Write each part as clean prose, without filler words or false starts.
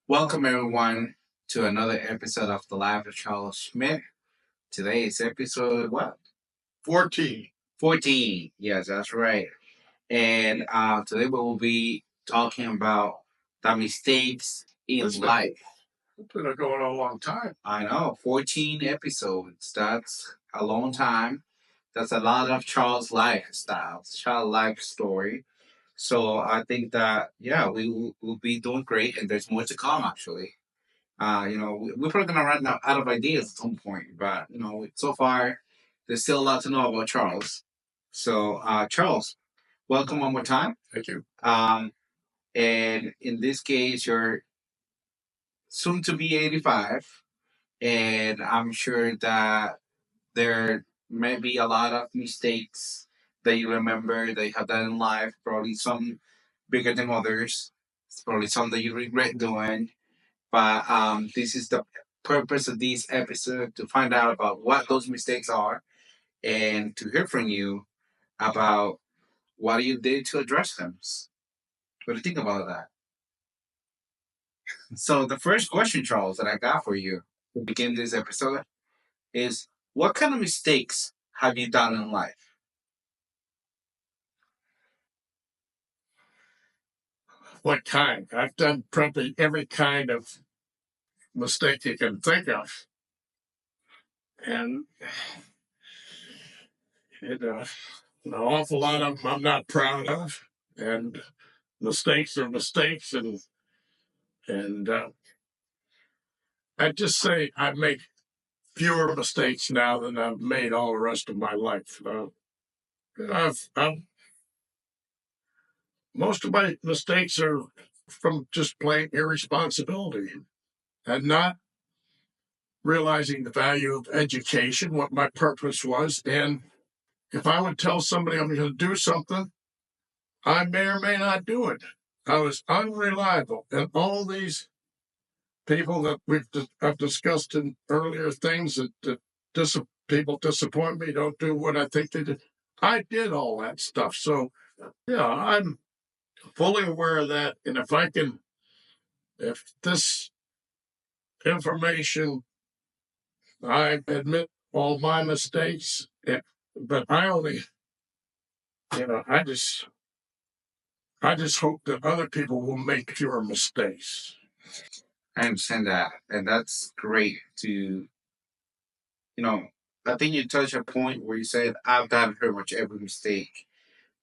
Welcome everyone to another episode of the Life of Charles Schmidt. Today is episode what? 14. 14. Yes, that's right. And today we will be talking about the mistakes in life. It's been going on a long time. I know, 14 episodes. That's a long time. That's a lot of Charles' lifestyle, Charles' life story. So I think that yeah, will be doing great, and there's more to come actually. We're probably gonna run out of ideas at some point, but so far there's still a lot to know about Charles. So, Charles, welcome one more time. Thank you. And in this case, you're soon to be 85, and I'm sure that there may be a lot of mistakes that you remember that you have done in life. Probably some bigger than others. Probably some that you regret doing. But this is the purpose of this episode to find out about what those mistakes are and to hear from you about what you did to address them. What do you think about that? So, the first question, Charles, that I got for you to begin this episode is what kind of mistakes have you done in life? What kind? I've done probably every kind of mistake you can think of. And an awful lot of them I'm not proud of. And mistakes are mistakes. And I'd just say I make fewer mistakes now than I've made all the rest of my life. Most of my mistakes are from just plain irresponsibility and not realizing the value of education, what my purpose was. And if I would tell somebody I'm going to do something, I may or may not do it. I was unreliable. And all these people that I've discussed in earlier things that people disappoint me, don't do what I think they did. I did all that stuff. So, yeah, I'm fully aware of that. And if this information, I admit all my mistakes, but I only, I just hope that other people will make fewer mistakes. I understand that, and that's great to, I think you touched a point where you said, I've done pretty much every mistake.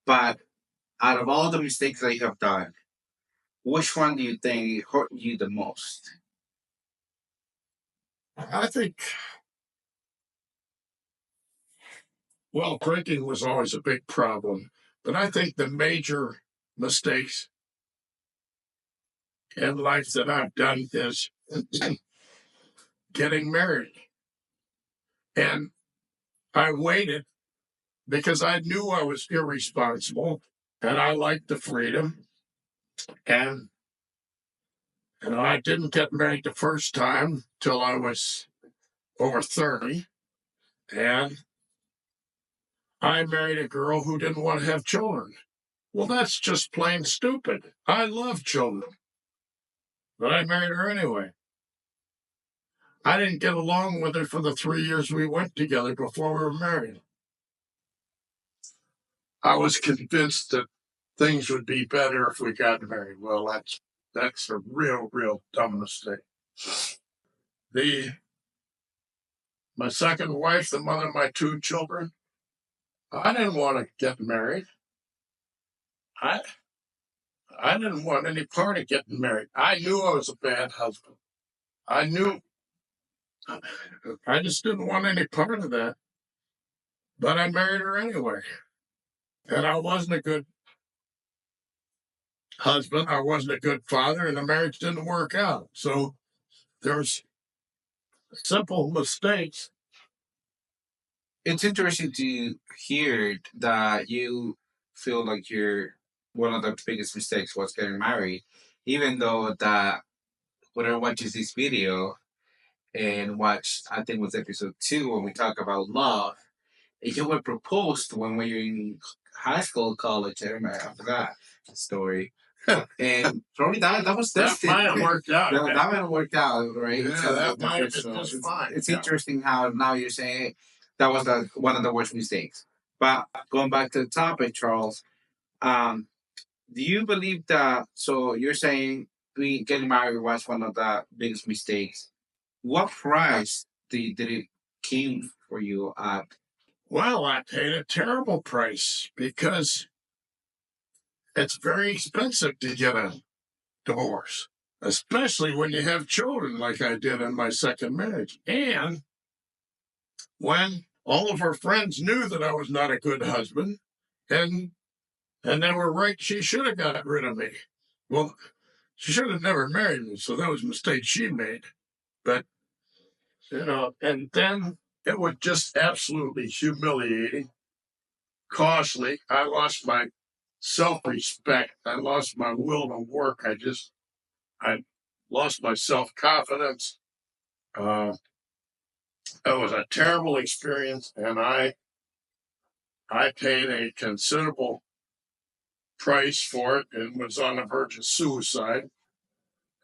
But out of all the mistakes that you have done, which one do you think hurt you the most? I think, well, drinking was always a big problem, but I think the major mistakes in life that I've done is getting married. And I waited because I knew I was irresponsible and I liked the freedom. And, I didn't get married the first time till I was over 30. And I married a girl who didn't want to have children. Well, that's just plain stupid. I love children, but I married her anyway. I didn't get along with her for the 3 years we went together before we were married. I was convinced that things would be better if we got married. Well, that's a real dumb mistake. My second wife, the mother of my 2 children, I didn't want to get married. I didn't want any part of getting married. I knew I was a bad husband. I knew. I just didn't want any part of that. But I married her anyway. And I wasn't a good husband. I wasn't a good father, and the marriage didn't work out. So there's simple mistakes. It's interesting to hear that you feel like one of the biggest mistakes was getting married, even though that whenever watches this video and watch, I think it was episode 2 when we talk about love, you were proposed when we were in high school, college. I remember, I forgot the story. And probably that was That tested. might have worked out. That might have worked out, right? Yeah, So that might have so been just it's, fine. it's Yeah. interesting how now you're saying that was one of the worst mistakes. But going back to the topic, Charles, um, do you believe that? So you're saying getting married was one of the biggest mistakes. What price did it came for you at? Well, I paid a terrible price because it's very expensive to get a divorce, especially when you have children like I did in my second marriage. And when all of her friends knew that I was not a good husband, and they were right, she should have got rid of me. Well, she should have never married me, so that was a mistake she made. But and then it was just absolutely humiliating, costly. I lost my self-respect. I lost my will to work. I lost my self-confidence. Uh, it was a terrible experience, and I paid a considerable price for it and was on the verge of suicide.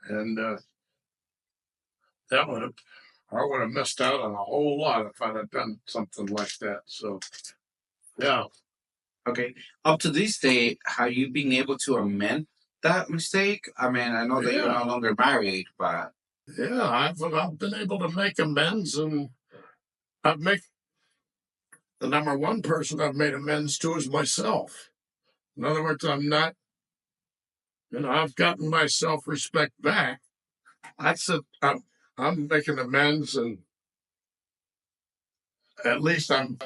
And that would have I would have missed out on a whole lot if I'd have done something like that. So yeah, Okay. Up to this day, have you been able to amend that mistake? I mean, I know that you're yeah, no longer married, but yeah. I've been able to make amends, and I've made the number one person I've made amends to is myself. In other words, I'm not, I've gotten my self respect back. I said I'm making amends, and at least I'm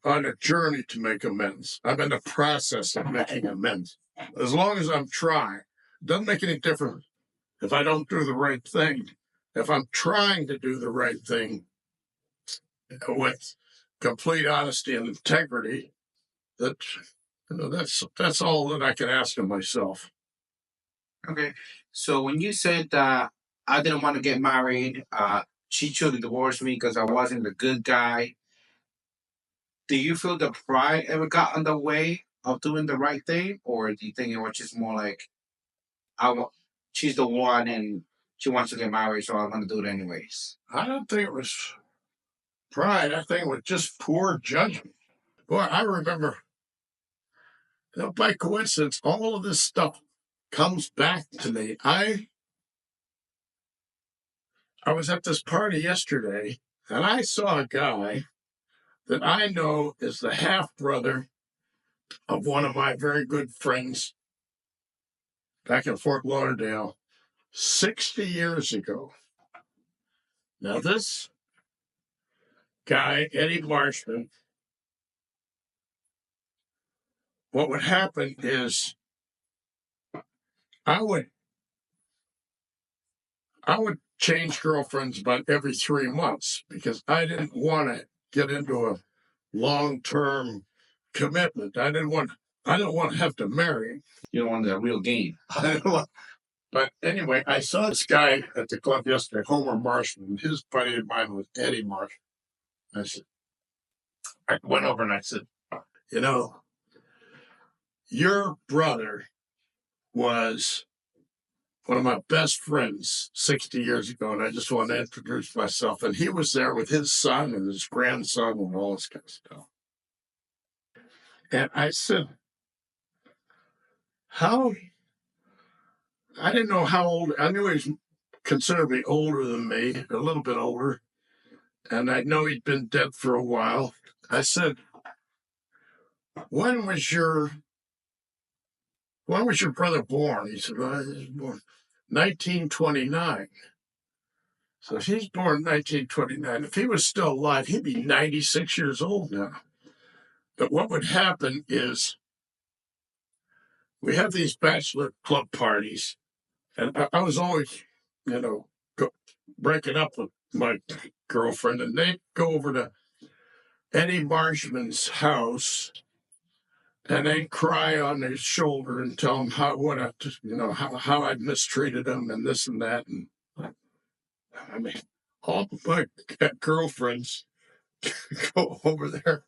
on a journey to make amends. I'm in the process of making amends. As long as I'm trying, it doesn't make any difference if I don't do the right thing. If I'm trying to do the right thing with complete honesty and integrity, that that's all that I can ask of myself. okay. So when you said that I didn't want to get married, she should have divorced me because I wasn't a good guy. Do you feel the pride ever got in the way of doing the right thing, or do you think it was just more like I want, she's the one and she wants to get married, so I'm gonna do it anyways? I don't think it was pride. I think it was just poor judgment. Boy, I remember, by coincidence, all of this stuff comes back to me. I was at this party yesterday, and I saw a guy that I know is the half brother of one of my very good friends back in Fort Lauderdale 60 years ago. Now, this guy, Eddie Marshman, what would happen is I would change girlfriends about every 3 months because I didn't want to get into a long-term commitment. I didn't want to have to marry. You don't want the real gain. But anyway, I saw this guy at the club yesterday, Homer Marshman. His buddy of mine was Eddie Marshman. I went over and I said, you know, your brother was one of my best friends 60 years ago, and I just want to introduce myself. And he was there with his son and his grandson and all this kind of stuff. And I said, how? I didn't know how old. I knew he was considerably older than me, a little bit older. And I know he'd been dead for a while. I said, when was your brother born? He said, well, he was born 1929. So if he's born 1929, if he was still alive, he'd be 96 years old now. But what would happen is we have these bachelor club parties, and I was always, breaking up with my girlfriend, and they'd go over to Eddie Marshman's house, and they'd cry on his shoulder and tell him how I'd mistreated him and this and that, and I mean, all my girlfriends go over there.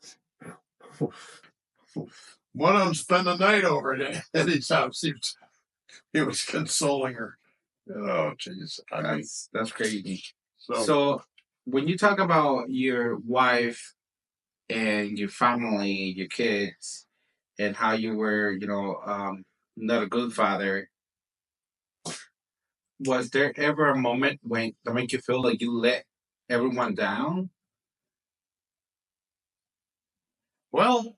One of them spent the night over at Eddie's house. He was consoling her. Oh, jeez. That's crazy. So, So when you talk about your wife and your family, your kids, and how you were, not a good father, was there ever a moment when that make you feel like you let everyone down? well,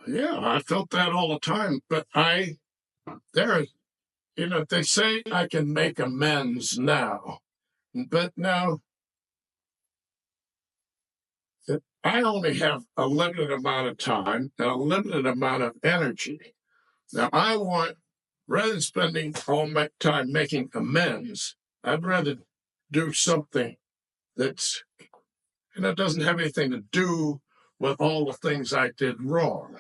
yeah, I felt that all the time. But there, they say I can make amends now. But now I only have a limited amount of time and a limited amount of energy. Now I want, rather than spending all my time making amends, I'd rather do something that's, doesn't have anything to do with all the things I did wrong.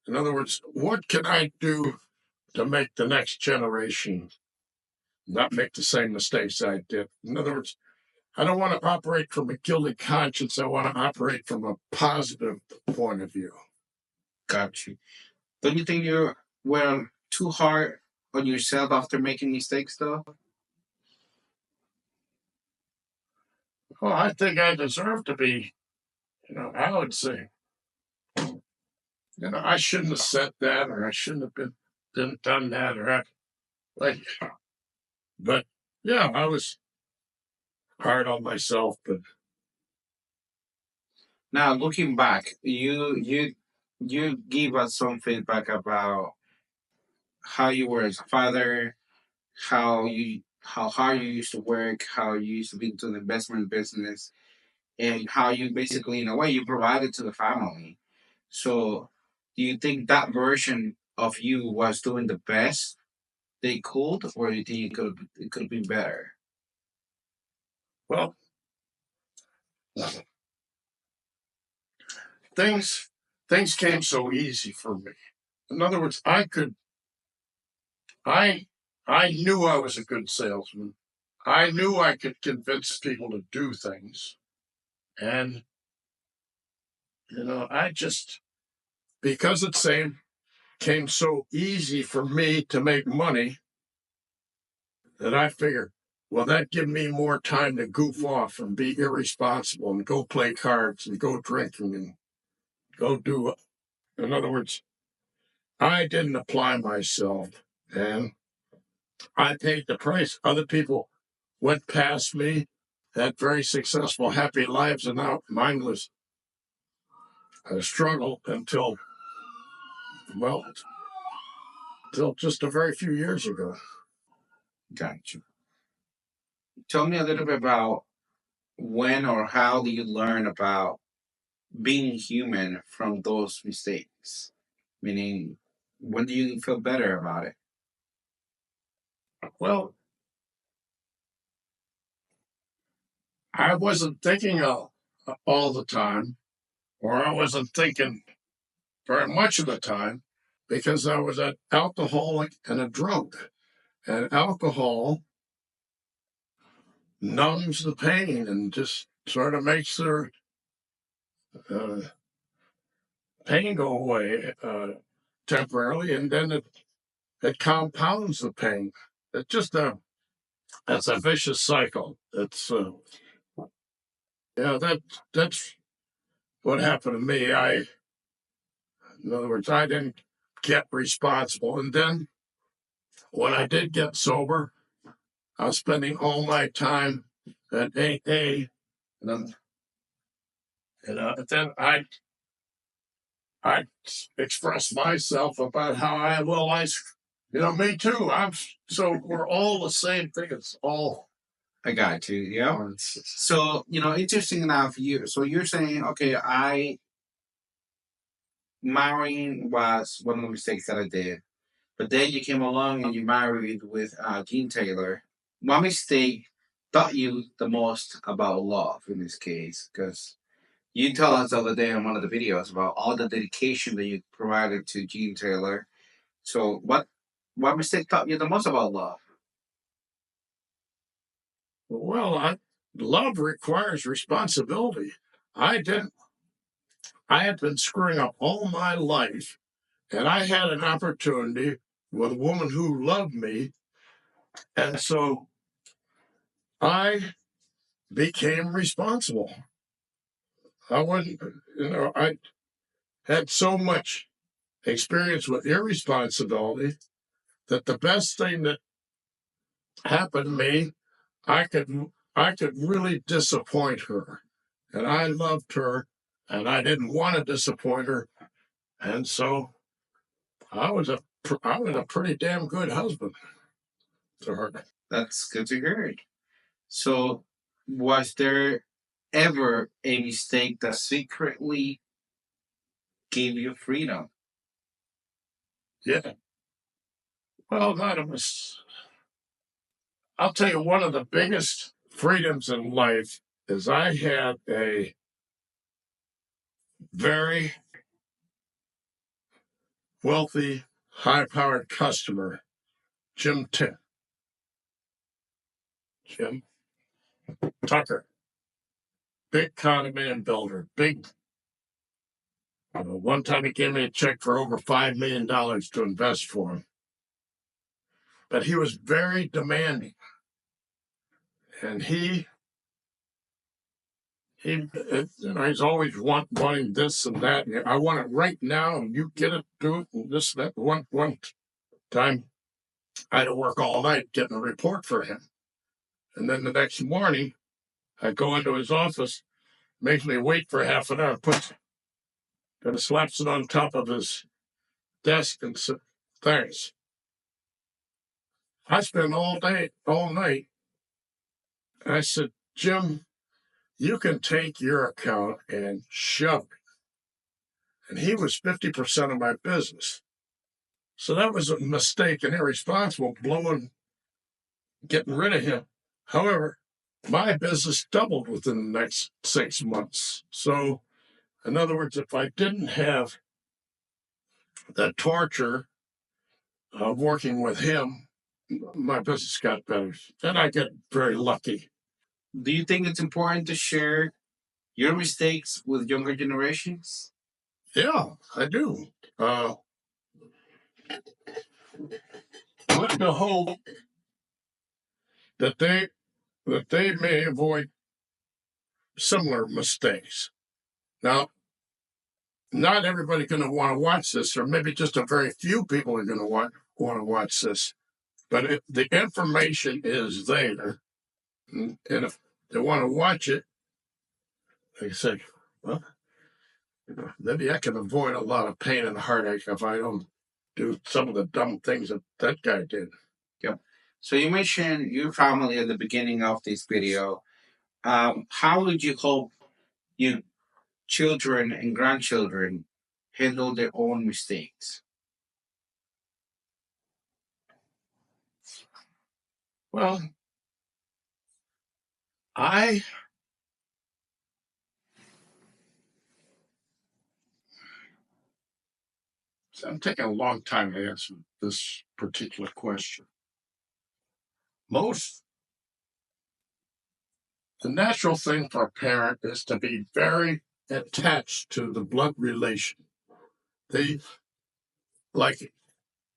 In other words, what can I do to make the next generation not make the same mistakes I did? In other words, I don't want to operate from a guilty conscience. I want to operate from a positive point of view. Got you. Don't you think you were too hard on yourself after making mistakes, though? Well, I think I deserve to be, I would say, I shouldn't have said that, or I shouldn't have done that, or like, but yeah, I was hard on myself, but Now, looking back, you give us some feedback about how you were as a father, how hard you used to work, how you used to be into the investment business, and how you basically, in a way, you provided to the family. So, do you think that version of you was doing the best they could, or do you think it could have been better? well, things things came so easy for me. In other words, I I knew I was a good salesman. I knew I could convince people to do things. And I just, because it came so easy for me to make money, that I figured, well, that give me more time to goof off and be irresponsible and go play cards and go drinking and go do it. In other words, I didn't apply myself, and I paid the price. Other people went past me, had very successful, happy lives, and now mine was a struggle well, until just a very few years ago. Got you. Tell me a little bit about when or how do you learn about being human from those mistakes? Meaning, when do you feel better about it? Well, I wasn't thinking all the time, or I wasn't thinking very much of the time, because I was an alcoholic and a drunk. And alcohol numbs the pain and just sort of makes the uh, pain go away temporarily, and then it compounds the pain. It's just that's a vicious cycle. It's that's what happened to me. In other words, I didn't get responsible, and then when I did get sober, I was spending all my time at AA, and then I express myself about how me too. So we're all the same thing. It's all. I got you. Yeah. So, interesting enough, you're saying, okay, marrying was one of the mistakes that I did. But then you came along and you married with Gene Taylor. What mistake taught you the most about love in this case? Because you told us the other day in one of the videos about all the dedication that you provided to Gene Taylor. So what mistake taught you the most about love? Well, love requires responsibility. I didn't. I had been screwing up all my life, and I had an opportunity with a woman who loved me. And so I became responsible. I wasn't, I had so much experience with irresponsibility that the best thing that happened to me, I could really disappoint her. And I loved her and I didn't want to disappoint her. And so I was a pretty damn good husband to her. That's good to hear. So, was there ever a mistake that secretly gave you freedom? Yeah. Well, not a mis- I'll tell you, one of the biggest freedoms in life is I had a very wealthy, high-powered customer, Jim Tucker, big condominium builder, big. One time he gave me a check for over $5 million to invest for him. But he was very demanding. And he's always wanting this and that. I want it right now, and you get it, do it, and this, that. One time, I had to work all night getting a report for him. And then the next morning, I go into his office, makes me wait for half an hour, slaps it on top of his desk and said, "Thanks." I spent all night. I said, "Jim, you can take your account and shove it." And he was 50% of my business. So that was a mistake and irresponsible, getting rid of him. However, my business doubled within the next 6 months. So, in other words, if I didn't have the torture of working with him, my business got better. And I get very lucky. Do you think it's important to share your mistakes with younger generations? Yeah, I do. With the hope that they may avoid similar mistakes. Now, not everybody's going to want to watch this, or maybe just a very few people are going to want to watch this. But the information is there, and if they want to watch it, they say, "Well, maybe I can avoid a lot of pain and heartache if I don't do some of the dumb things that guy did." Yep. So you mentioned your family at the beginning of this video. How would you hope your children and grandchildren handle their own mistakes? Well, I'm taking a long time to answer this particular question. The natural thing for a parent is to be very attached to the blood relation. They like,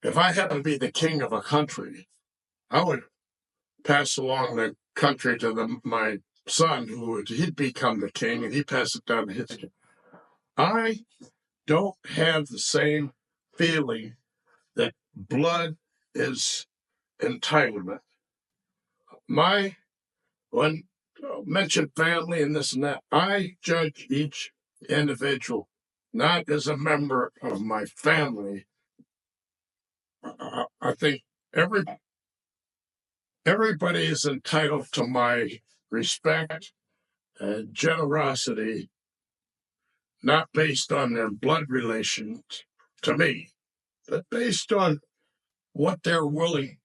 if I happen to be the king of a country, I would pass along the country to my son, he'd become the king, and he pass it down to his kid. I don't have the same feeling that blood is entitlement. When mentioned family and this and that, I judge each individual not as a member of my family. I think everybody is entitled to my respect and generosity, not based on their blood relations to me, but based on what they're willing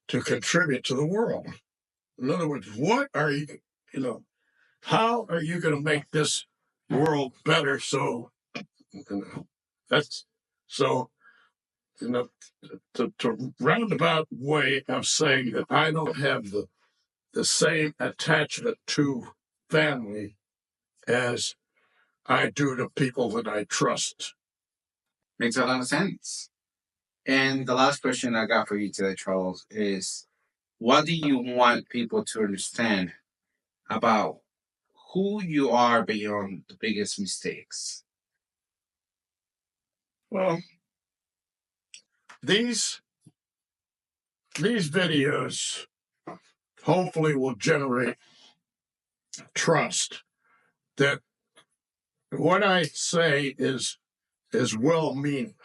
to contribute to the world. In other words, how are you going to make this world better? So that's so, to roundabout way of saying that I don't have the same attachment to family as I do to people that I trust. Makes a lot of sense. And the last question I got for you today, Charles, is what do you want people to understand about who you are beyond the biggest mistakes? Well, these videos hopefully will generate trust that what I say is well-meaning.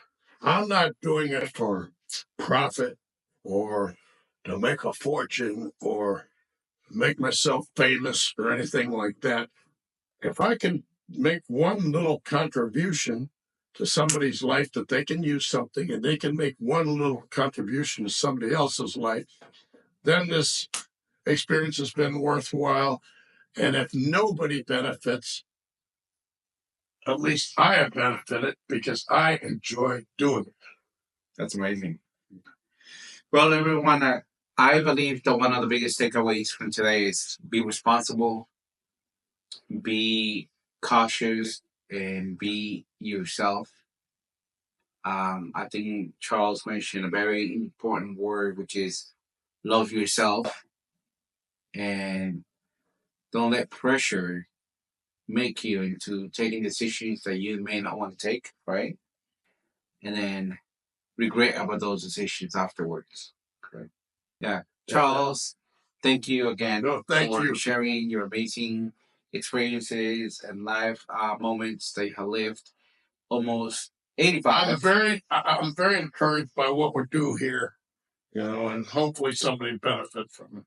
I'm not doing it for profit or to make a fortune or make myself famous or anything like that. If I can make one little contribution to somebody's life that they can use something and they can make one little contribution to somebody else's life, then this experience has been worthwhile. And if nobody benefits, at least I have benefited because I enjoy doing it. That's amazing. Well, everyone, I believe that one of the biggest takeaways from today is be responsible, be cautious, and be yourself. I think Charles mentioned a very important word, which is love yourself, and don't let pressure make you into taking decisions that you may not want to take, right? And then regret about those decisions afterwards. Correct. Yeah. Charles, thank you again for sharing your amazing experiences and life moments that you have lived. Almost 85. I'm very encouraged by what we do here, and hopefully somebody benefits from it.